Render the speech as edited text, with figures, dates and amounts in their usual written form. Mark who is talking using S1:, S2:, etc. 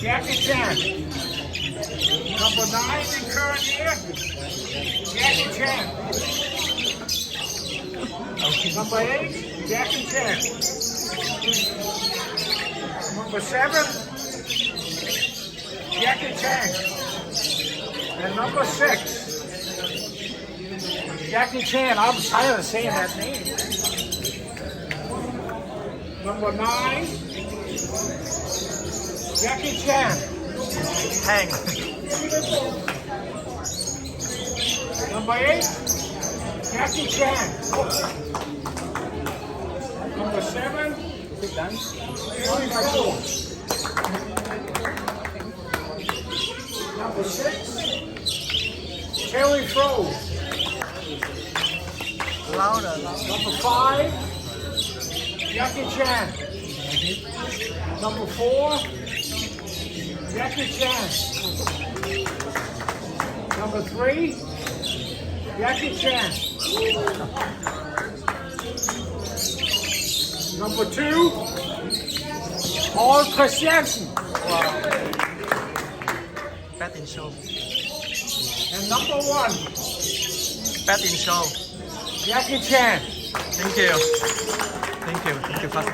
S1: Jackie Chan. Number 9 in current year, Jackie Chan. Number 8, Jackie Chan. Number 7, Jackie Chan. And number 6, Jackie Chan. I'm tired of saying that name. Number 9, Jackie Chan.
S2: Hang.
S1: Number 8, Jackie Chan. Number 7, Terry Crow. Number 6, Terry Crow.
S2: Louder.
S1: Number 5, Jackie Chan. Number 4, Jackie Chan. Number 3, Jackie Chan. Number 2, Paul Christiansen.
S2: Wow. Bad in show.
S1: And number 1,
S2: Bad in show.
S1: Jackie Chan.
S2: Thank you. Thank you. Thank you, Pastor.